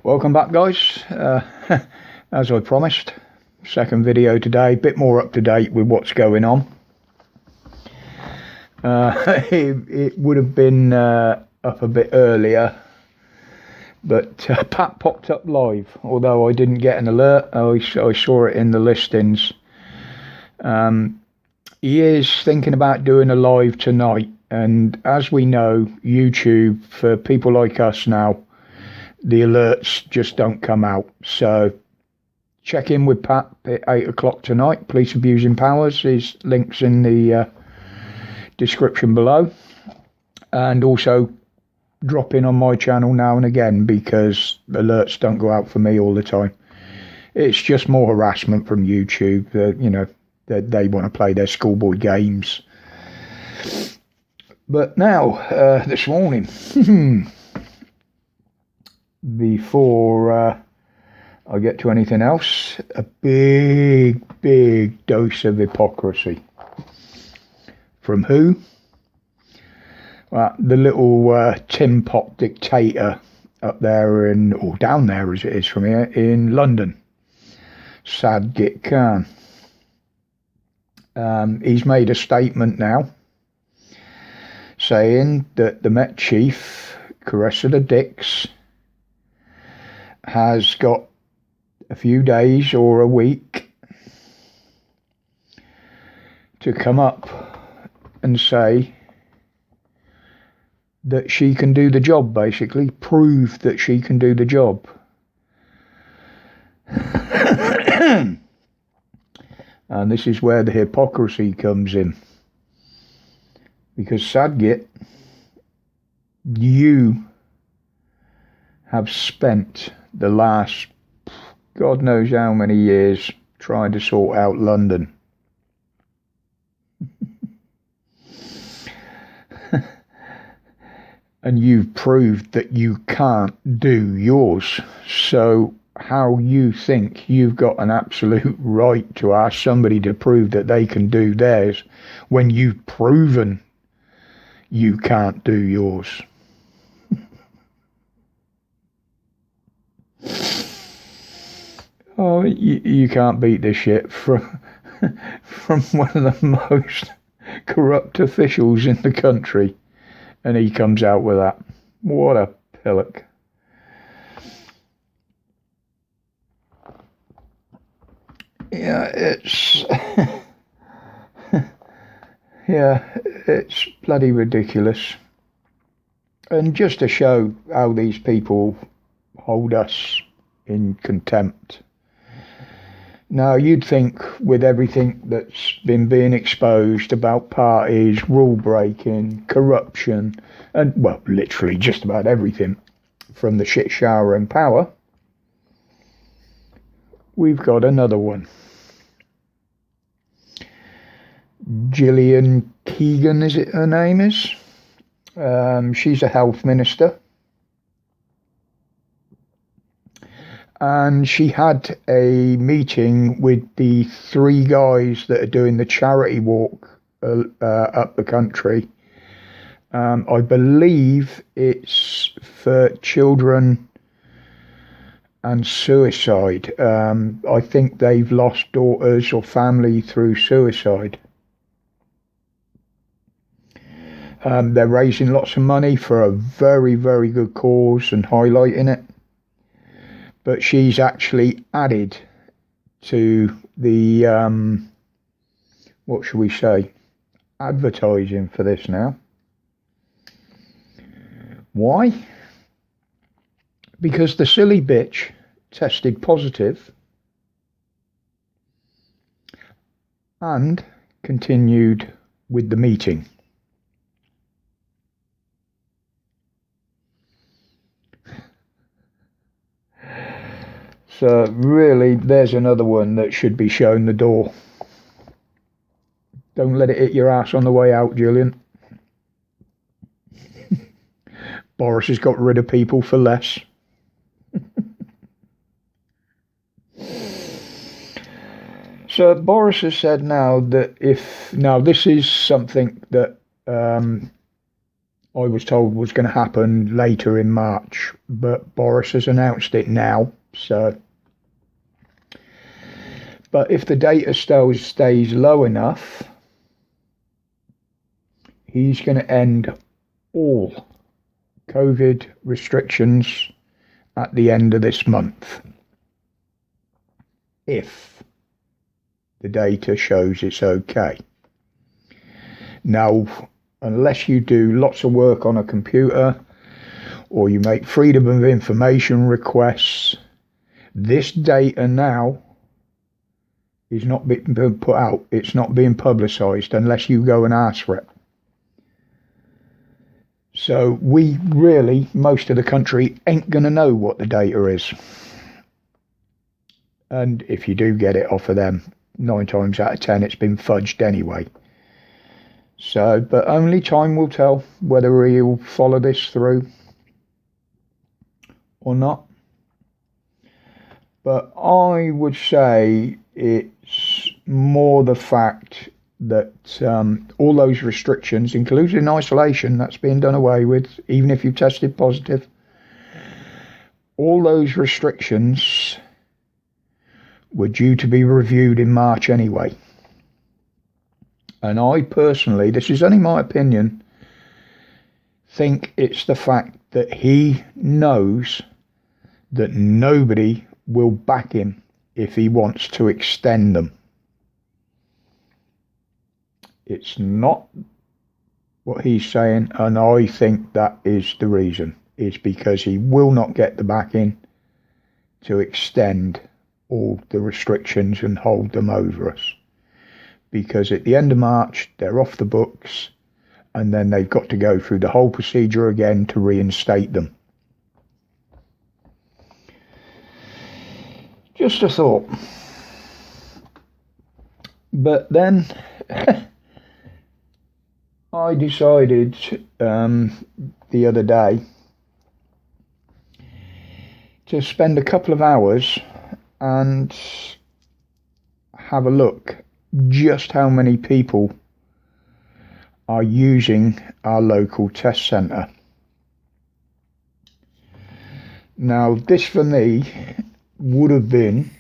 Welcome back, guys. As I promised, second video today, bit more up to date with what's going on. It would have been up a bit earlier, but Pat popped up live, although I didn't get an alert. I saw it in the listings. He is thinking about doing a live tonight, and as we know, YouTube, for people like us now, the alerts just don't come out. So check in with Pat at 8 o'clock tonight. Police Abusing Powers. His links in the description below, and also drop in on my channel now and again, because alerts don't go out for me all the time. It's just more harassment from YouTube. They want to play their schoolboy games. But now, this morning, before I get to anything else, a big dose of hypocrisy. From who? Well, the little tin pot dictator up there or down there as it is from here, in London, Sajid Khan. He's made a statement now saying that the Met Chief, Cressida Dick, has got a few days or a week to come up and say that she can do the job, basically prove that she can do the job. And this is where the hypocrisy comes in, because Sajid, you have spent the last God knows how many years trying to sort out London. And you've proved that you can't do yours. So how you think you've got an absolute right to ask somebody to prove that they can do theirs when you've proven you can't do yours? Oh, you can't beat this shit from one of the most corrupt officials in the country, and he comes out with that. What a pillock. Yeah, it's bloody ridiculous. And just to show how these people hold us in contempt. Now, you'd think with everything that's been being exposed about parties, rule breaking, corruption, and, well, literally just about everything from the shit shower in power, we've got another one. Gillian Keegan, is it her name is? She's a health minister. And she had a meeting with the three guys that are doing the charity walk up the country. I believe it's for children and suicide. I think they've lost daughters or family through suicide. They're raising lots of money for a very good cause and highlighting it. But she's actually added to the, what should we say, advertising for this now. Why? Because the silly bitch tested positive and continued with the meeting. So really, there's another one that should be shown the door. Don't let it hit your ass on the way out, Julian. Boris has got rid of people for less. So Boris has said now that now this is something that I was told was going to happen later in March, but Boris has announced it now. So, but if the data still stays low enough, he's going to end all COVID restrictions at the end of this month, if the data shows it's okay. Now, unless you do lots of work on a computer or you make freedom of information requests, this data now is not being put out. It's not being publicised unless you go and ask for it. So we really, most of the country, ain't going to know what the data is. And if you do get it off of them, 9 times out of 10, it's been fudged anyway. So, but only time will tell whether he'll follow this through or not. But I would say it's more the fact that all those restrictions, including isolation, that's being done away with, even if you've tested positive. All those restrictions were due to be reviewed in March anyway. And I personally, this is only my opinion, think it's the fact that he knows that nobody will back him if he wants to extend them. It's not what he's saying, and I think that is the reason. It's because he will not get the backing to extend all the restrictions and hold them over us. Because at the end of March, they're off the books, and then they've got to go through the whole procedure again to reinstate them. Just a thought. But then I decided the other day to spend a couple of hours and have a look just how many people are using our local test centre. Now, this for me would have been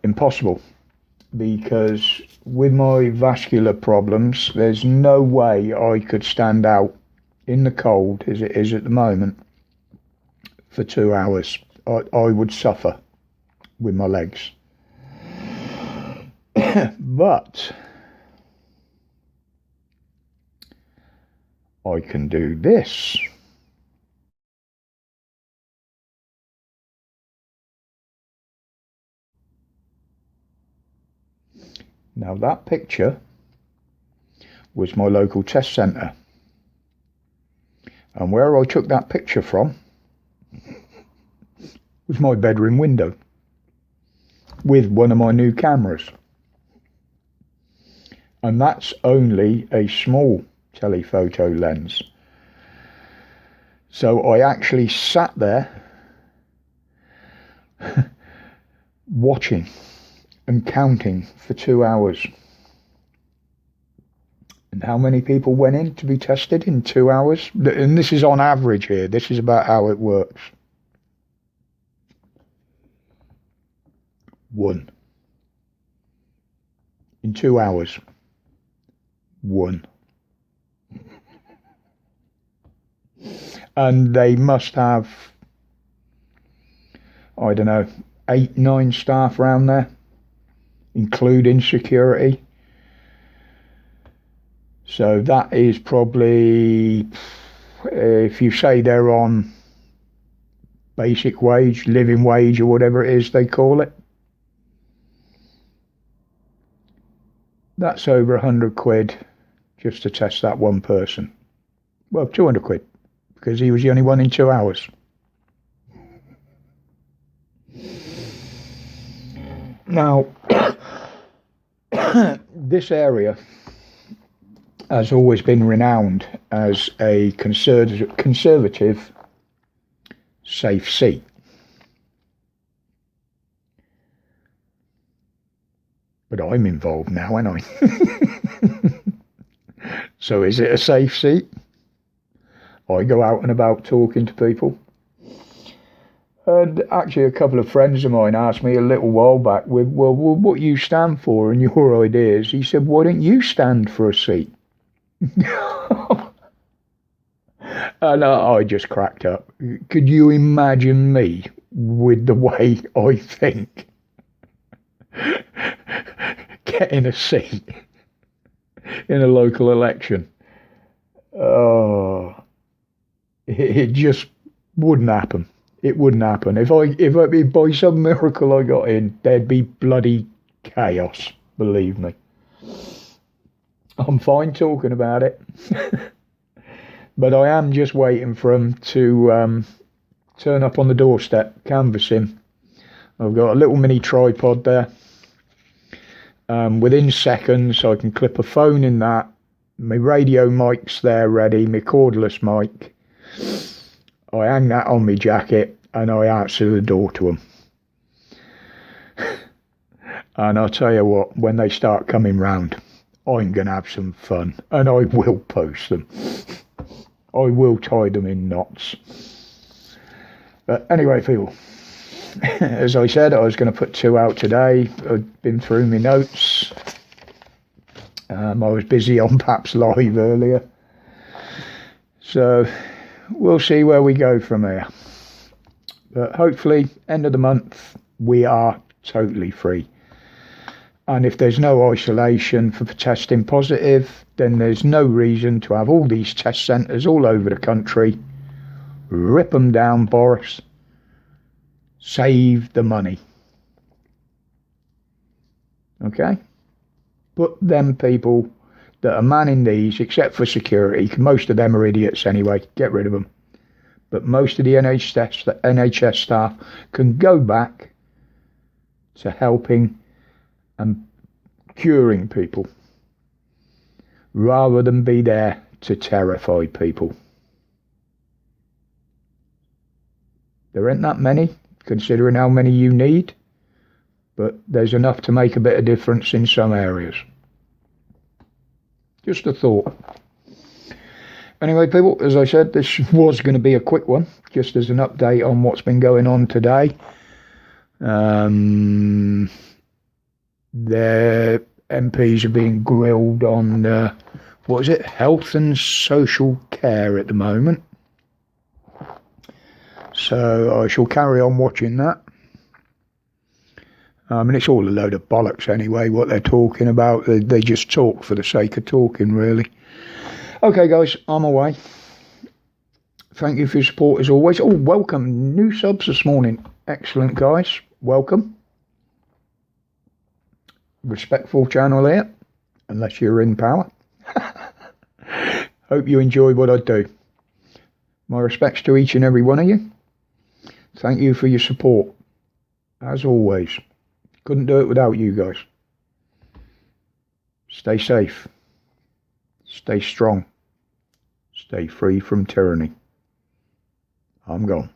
impossible, because with my vascular problems, there's no way I could stand out in the cold as it is at the moment for 2 hours. I would suffer with my legs. But I can do this. Now that picture was my local test centre, and where I took that picture from was my bedroom window with one of my new cameras. And that's only a small telephoto lens. So I actually sat there watching and counting for 2 hours. And how many people went in to be tested in 2 hours? And this is on average here. This is about how it works. 1. In 2 hours. 1. And they must have, I don't know, 8, 9 staff around there, including security. So that is probably, if you say they're on basic wage, living wage, or whatever it is they call it, that's over 100 quid just to test that one person. Well, 200 quid, because he was the only one in 2 hours. Now, this area has always been renowned as a conservative safe seat. But I'm involved now, ain't I? So is it a safe seat? I go out and about talking to people. And actually, a couple of friends of mine asked me a little while back, well, what you stand for and your ideas. He said, why don't you stand for a seat? And I just cracked up. Could you imagine me with the way I think getting a seat in a local election? Oh, it just wouldn't happen. It wouldn't happen. If by some miracle I got in, there'd be bloody chaos. Believe me. I'm fine talking about it, but I am just waiting for them to turn up on the doorstep, canvassing. I've got a little mini tripod there. Within seconds, I can clip a phone in that. My radio mic's there ready, my cordless mic. I hang that on my jacket and I answer the door to them. And I'll tell you what, when they start coming round, I'm going to have some fun and I will post them. I will tie them in knots. But anyway, people, as I said, I was going to put 2 out today. I've been through my notes. I was busy on Paps Live earlier. So we'll see where we go from here. But hopefully, end of the month, we are totally free. And if there's no isolation for testing positive, then there's no reason to have all these test centres all over the country. Rip them down, Boris. Save the money. Okay? Put them people that are manning these, except for security, most of them are idiots anyway, get rid of them. But most of the NHS staff can go back to helping and curing people rather than be there to terrify people. There ain't that many, considering how many you need, but there's enough to make a bit of difference in some areas. Just a thought. Anyway, people, as I said, this was going to be a quick one, just as an update on what's been going on today. The MPs are being grilled on, health and social care at the moment. So I shall carry on watching that. And it's all a load of bollocks anyway, what they're talking about. They just talk for the sake of talking, really. Okay, guys, I'm away. Thank you for your support as always. Oh, welcome. New subs this morning. Excellent, guys. Welcome. Respectful channel here, unless you're in power. Hope you enjoy what I do. My respects to each and every one of you. Thank you for your support. As always. Couldn't do it without you guys. Stay safe. Stay strong. Stay free from tyranny. I'm gone.